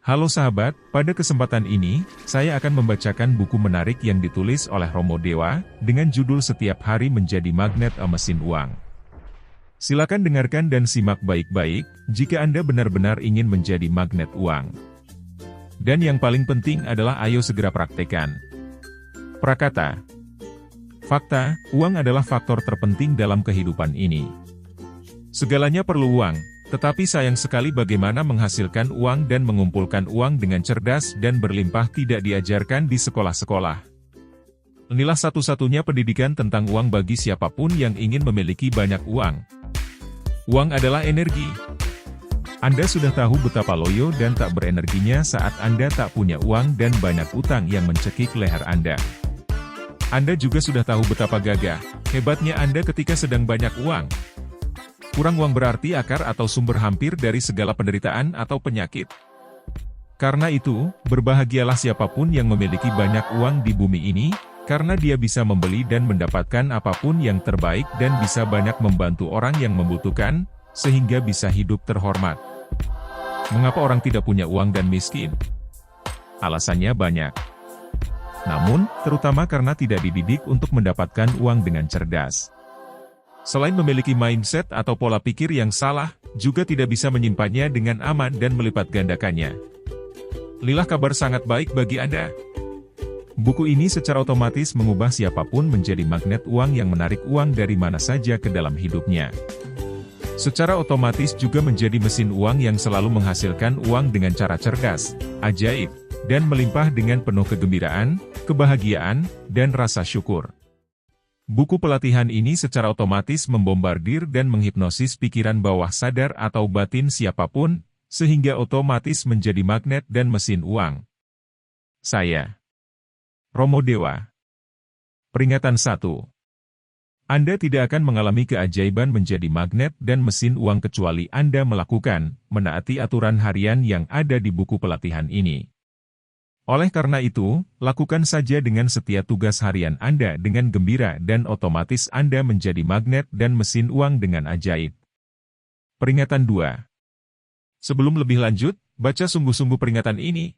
Halo sahabat, pada kesempatan ini, saya akan membacakan buku menarik yang ditulis oleh Romo Dewa, dengan judul Setiap Hari Menjadi Magnet Mesin Uang. Silakan dengarkan dan simak baik-baik, jika Anda benar-benar ingin menjadi magnet uang. Dan yang paling penting adalah ayo segera praktekkan. Prakata. Fakta, uang adalah faktor terpenting dalam kehidupan ini. Segalanya perlu uang. Tetapi sayang sekali bagaimana menghasilkan uang dan mengumpulkan uang dengan cerdas dan berlimpah tidak diajarkan di sekolah-sekolah. Inilah satu-satunya pendidikan tentang uang bagi siapapun yang ingin memiliki banyak uang. Uang adalah energi. Anda sudah tahu betapa loyo dan tak berenerginya saat Anda tak punya uang dan banyak utang yang mencekik leher Anda. Anda juga sudah tahu betapa gagah, hebatnya Anda ketika sedang banyak uang. Kurang uang berarti akar atau sumber hampir dari segala penderitaan atau penyakit. Karena itu, berbahagialah siapapun yang memiliki banyak uang di bumi ini, karena dia bisa membeli dan mendapatkan apapun yang terbaik dan bisa banyak membantu orang yang membutuhkan, sehingga bisa hidup terhormat. Mengapa orang tidak punya uang dan miskin? Alasannya banyak. Namun, terutama karena tidak dididik untuk mendapatkan uang dengan cerdas. Selain memiliki mindset atau pola pikir yang salah, juga tidak bisa menyimpannya dengan aman dan melipat gandakannya. Inilah kabar sangat baik bagi Anda. Buku ini secara otomatis mengubah siapapun menjadi magnet uang yang menarik uang dari mana saja ke dalam hidupnya. Secara otomatis juga menjadi mesin uang yang selalu menghasilkan uang dengan cara cerdas, ajaib, dan melimpah dengan penuh kegembiraan, kebahagiaan, dan rasa syukur. Buku pelatihan ini secara otomatis membombardir dan menghipnosis pikiran bawah sadar atau batin siapapun, sehingga otomatis menjadi magnet dan mesin uang. Saya, Romo Dewa. Peringatan 1. Anda tidak akan mengalami keajaiban menjadi magnet dan mesin uang kecuali Anda melakukan, menaati aturan harian yang ada di buku pelatihan ini. Oleh karena itu, lakukan saja dengan setia tugas harian Anda dengan gembira dan otomatis Anda menjadi magnet dan mesin uang dengan ajaib. Peringatan 2. Sebelum lebih lanjut, baca sungguh-sungguh peringatan ini.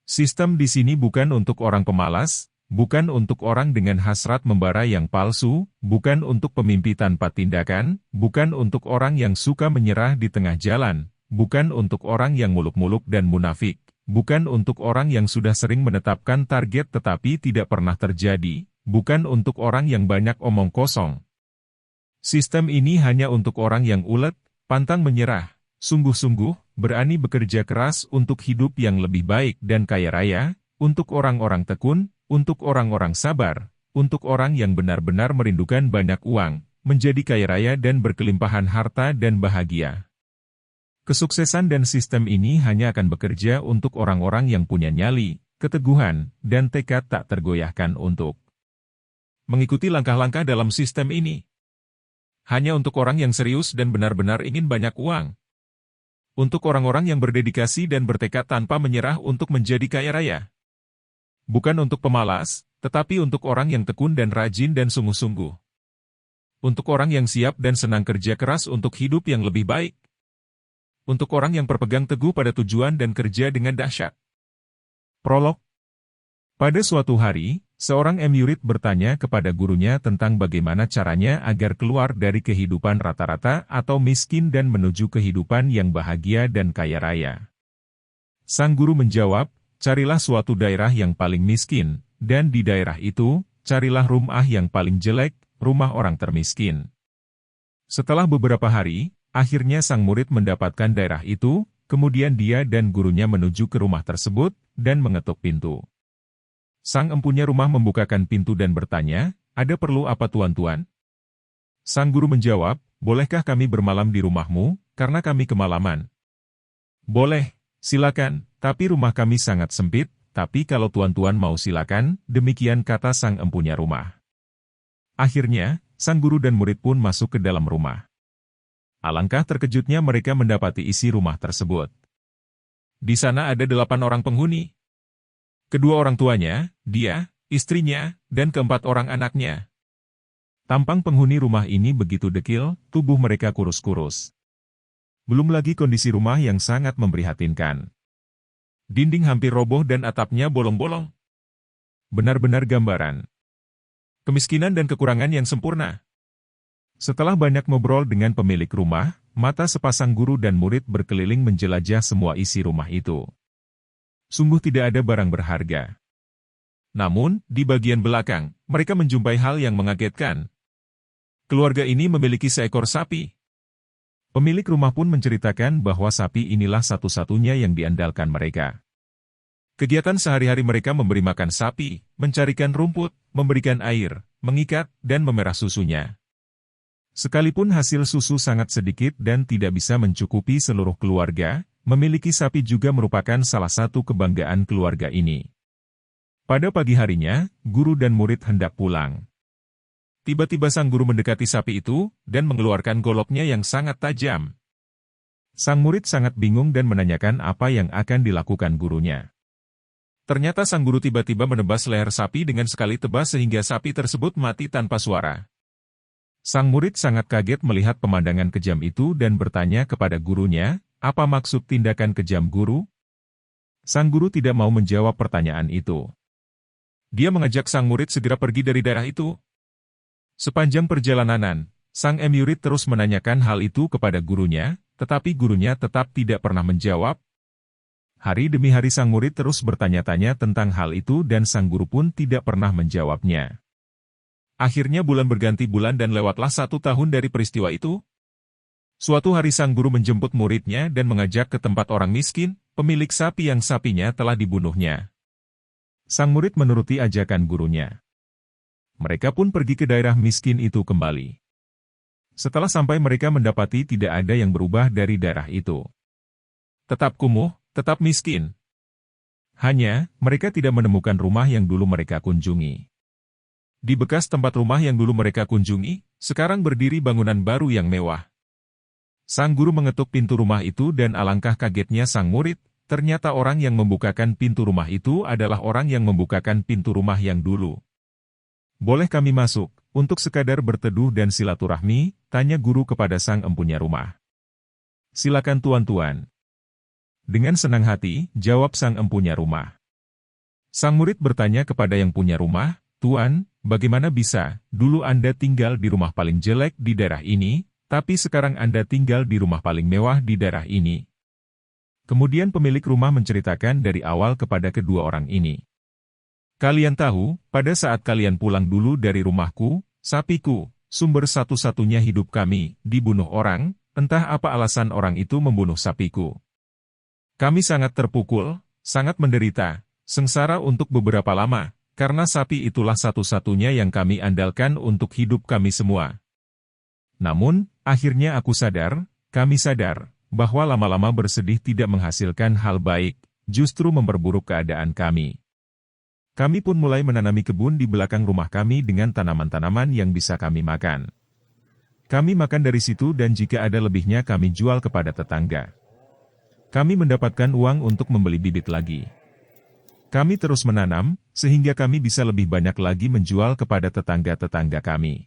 Sistem di sini bukan untuk orang pemalas, bukan untuk orang dengan hasrat membara yang palsu, bukan untuk pemimpi tanpa tindakan, bukan untuk orang yang suka menyerah di tengah jalan, bukan untuk orang yang muluk-muluk dan munafik. Bukan untuk orang yang sudah sering menetapkan target tetapi tidak pernah terjadi, bukan untuk orang yang banyak omong kosong. Sistem ini hanya untuk orang yang ulet, pantang menyerah, sungguh-sungguh, berani bekerja keras untuk hidup yang lebih baik dan kaya raya, untuk orang-orang tekun, untuk orang-orang sabar, untuk orang yang benar-benar merindukan banyak uang, menjadi kaya raya dan berkelimpahan harta dan bahagia. Kesuksesan dan sistem ini hanya akan bekerja untuk orang-orang yang punya nyali, keteguhan, dan tekad tak tergoyahkan untuk mengikuti langkah-langkah dalam sistem ini. Hanya untuk orang yang serius dan benar-benar ingin banyak uang. Untuk orang-orang yang berdedikasi dan bertekad tanpa menyerah untuk menjadi kaya raya. Bukan untuk pemalas, tetapi untuk orang yang tekun dan rajin dan sungguh-sungguh. Untuk orang yang siap dan senang kerja keras untuk hidup yang lebih baik. Untuk orang yang berpegang teguh pada tujuan dan kerja dengan dahsyat. Prolog. Pada suatu hari, seorang murid bertanya kepada gurunya tentang bagaimana caranya agar keluar dari kehidupan rata-rata atau miskin dan menuju kehidupan yang bahagia dan kaya raya. Sang guru menjawab, carilah suatu daerah yang paling miskin, dan di daerah itu, carilah rumah yang paling jelek, rumah orang termiskin. Setelah beberapa hari, akhirnya sang murid mendapatkan daerah itu, kemudian dia dan gurunya menuju ke rumah tersebut, dan mengetuk pintu. Sang empunya rumah membukakan pintu dan bertanya, ada perlu apa tuan-tuan? Sang guru menjawab, bolehkah kami bermalam di rumahmu, karena kami kemalaman? Boleh, silakan, tapi rumah kami sangat sempit, tapi kalau tuan-tuan mau silakan, demikian kata sang empunya rumah. Akhirnya, sang guru dan murid pun masuk ke dalam rumah. Alangkah terkejutnya mereka mendapati isi rumah tersebut. Di sana ada 8 orang penghuni. Kedua orang tuanya, dia, istrinya, dan keempat orang anaknya. Tampang penghuni rumah ini begitu dekil, tubuh mereka kurus-kurus. Belum lagi kondisi rumah yang sangat memprihatinkan. Dinding hampir roboh dan atapnya bolong-bolong. Benar-benar gambaran kemiskinan dan kekurangan yang sempurna. Setelah banyak ngobrol dengan pemilik rumah, mata sepasang guru dan murid berkeliling menjelajah semua isi rumah itu. Sungguh tidak ada barang berharga. Namun, di bagian belakang, mereka menjumpai hal yang mengagetkan. Keluarga ini memiliki seekor sapi. Pemilik rumah pun menceritakan bahwa sapi inilah satu-satunya yang diandalkan mereka. Kegiatan sehari-hari mereka memberi makan sapi, mencarikan rumput, memberikan air, mengikat, dan memerah susunya. Sekalipun hasil susu sangat sedikit dan tidak bisa mencukupi seluruh keluarga, memiliki sapi juga merupakan salah satu kebanggaan keluarga ini. Pada pagi harinya, guru dan murid hendak pulang. Tiba-tiba sang guru mendekati sapi itu, dan mengeluarkan goloknya yang sangat tajam. Sang murid sangat bingung dan menanyakan apa yang akan dilakukan gurunya. Ternyata sang guru tiba-tiba menebas leher sapi dengan sekali tebas sehingga sapi tersebut mati tanpa suara. Sang murid sangat kaget melihat pemandangan kejam itu dan bertanya kepada gurunya, apa maksud tindakan kejam guru? Sang guru tidak mau menjawab pertanyaan itu. Dia mengajak sang murid segera pergi dari daerah itu. Sepanjang perjalanan, sang murid terus menanyakan hal itu kepada gurunya, tetapi gurunya tetap tidak pernah menjawab. Hari demi hari sang murid terus bertanya-tanya tentang hal itu dan sang guru pun tidak pernah menjawabnya. Akhirnya bulan berganti bulan dan lewatlah 1 tahun dari peristiwa itu. Suatu hari sang guru menjemput muridnya dan mengajak ke tempat orang miskin, pemilik sapi yang sapinya telah dibunuhnya. Sang murid menuruti ajakan gurunya. Mereka pun pergi ke daerah miskin itu kembali. Setelah sampai mereka mendapati tidak ada yang berubah dari daerah itu. Tetap kumuh, tetap miskin. Hanya, mereka tidak menemukan rumah yang dulu mereka kunjungi. Di bekas tempat rumah yang dulu mereka kunjungi, sekarang berdiri bangunan baru yang mewah. Sang guru mengetuk pintu rumah itu dan alangkah kagetnya sang murid, ternyata orang yang membukakan pintu rumah itu adalah orang yang membukakan pintu rumah yang dulu. Boleh kami masuk, untuk sekadar berteduh dan silaturahmi, tanya guru kepada sang empunya rumah. Silakan tuan-tuan. Dengan senang hati, jawab sang empunya rumah. Sang murid bertanya kepada yang punya rumah, Tuan, bagaimana bisa, dulu Anda tinggal di rumah paling jelek di daerah ini, tapi sekarang Anda tinggal di rumah paling mewah di daerah ini. Kemudian pemilik rumah menceritakan dari awal kepada kedua orang ini. Kalian tahu, pada saat kalian pulang dulu dari rumahku, sapiku, sumber satu-satunya hidup kami, dibunuh orang, entah apa alasan orang itu membunuh sapiku. Kami sangat terpukul, sangat menderita, sengsara untuk beberapa lama, karena sapi itulah satu-satunya yang kami andalkan untuk hidup kami semua. Namun, akhirnya kami sadar, bahwa lama-lama bersedih tidak menghasilkan hal baik, justru memperburuk keadaan kami. Kami pun mulai menanami kebun di belakang rumah kami dengan tanaman-tanaman yang bisa kami makan. Kami makan dari situ dan jika ada lebihnya kami jual kepada tetangga. Kami mendapatkan uang untuk membeli bibit lagi. Kami terus menanam, sehingga kami bisa lebih banyak lagi menjual kepada tetangga-tetangga kami.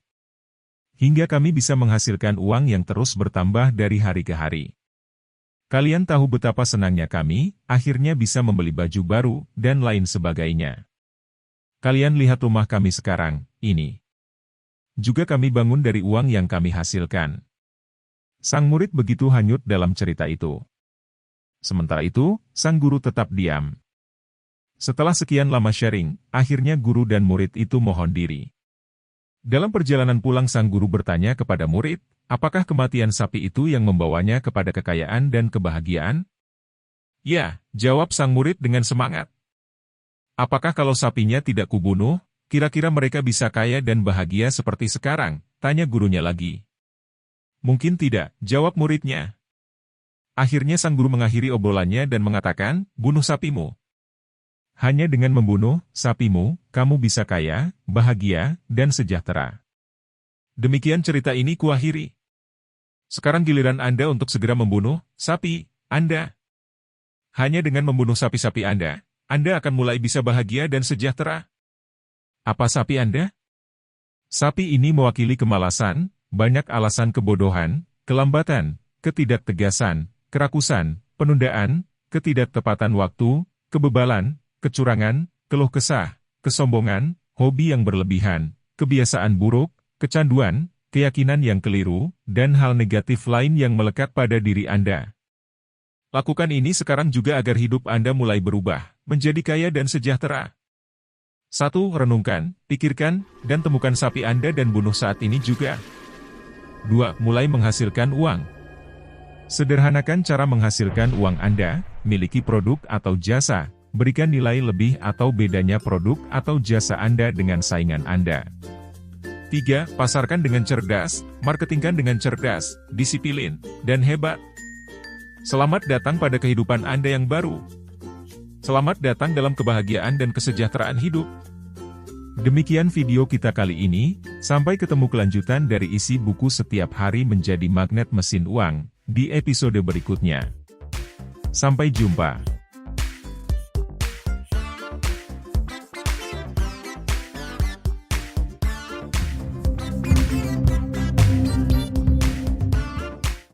Hingga kami bisa menghasilkan uang yang terus bertambah dari hari ke hari. Kalian tahu betapa senangnya kami, akhirnya bisa membeli baju baru, dan lain sebagainya. Kalian lihat rumah kami sekarang, ini. Juga kami bangun dari uang yang kami hasilkan. Sang murid begitu hanyut dalam cerita itu. Sementara itu, sang guru tetap diam. Setelah sekian lama sharing, akhirnya guru dan murid itu mohon diri. Dalam perjalanan pulang sang guru bertanya kepada murid, apakah kematian sapi itu yang membawanya kepada kekayaan dan kebahagiaan? Ya, jawab sang murid dengan semangat. Apakah kalau sapinya tidak kubunuh, kira-kira mereka bisa kaya dan bahagia seperti sekarang? Tanya gurunya lagi. Mungkin tidak, jawab muridnya. Akhirnya sang guru mengakhiri obrolannya dan mengatakan, bunuh sapimu. Hanya dengan membunuh sapimu, kamu bisa kaya, bahagia, dan sejahtera. Demikian cerita ini kuakhiri. Sekarang giliran Anda untuk segera membunuh sapi Anda. Hanya dengan membunuh sapi-sapi Anda akan mulai bisa bahagia dan sejahtera. Apa sapi Anda? Sapi ini mewakili kemalasan, banyak alasan kebodohan, kelambatan, ketidaktegasan, kerakusan, penundaan, ketidaktepatan waktu, kebebalan, kecurangan, keluh kesah, kesombongan, hobi yang berlebihan, kebiasaan buruk, kecanduan, keyakinan yang keliru, dan hal negatif lain yang melekat pada diri Anda. Lakukan ini sekarang juga agar hidup Anda mulai berubah, menjadi kaya dan sejahtera. 1. Renungkan, pikirkan, dan temukan sapi Anda dan bunuh saat ini juga. 2. Mulai menghasilkan uang. Sederhanakan cara menghasilkan uang Anda, miliki produk atau jasa, berikan nilai lebih atau bedanya produk atau jasa Anda dengan saingan Anda. 3. Pasarkan dengan cerdas, marketingkan dengan cerdas, disiplin, dan hebat. Selamat datang pada kehidupan Anda yang baru. Selamat datang dalam kebahagiaan dan kesejahteraan hidup. Demikian video kita kali ini, sampai ketemu kelanjutan dari isi buku Setiap Hari Menjadi Magnet Mesin Uang, di episode berikutnya. Sampai jumpa.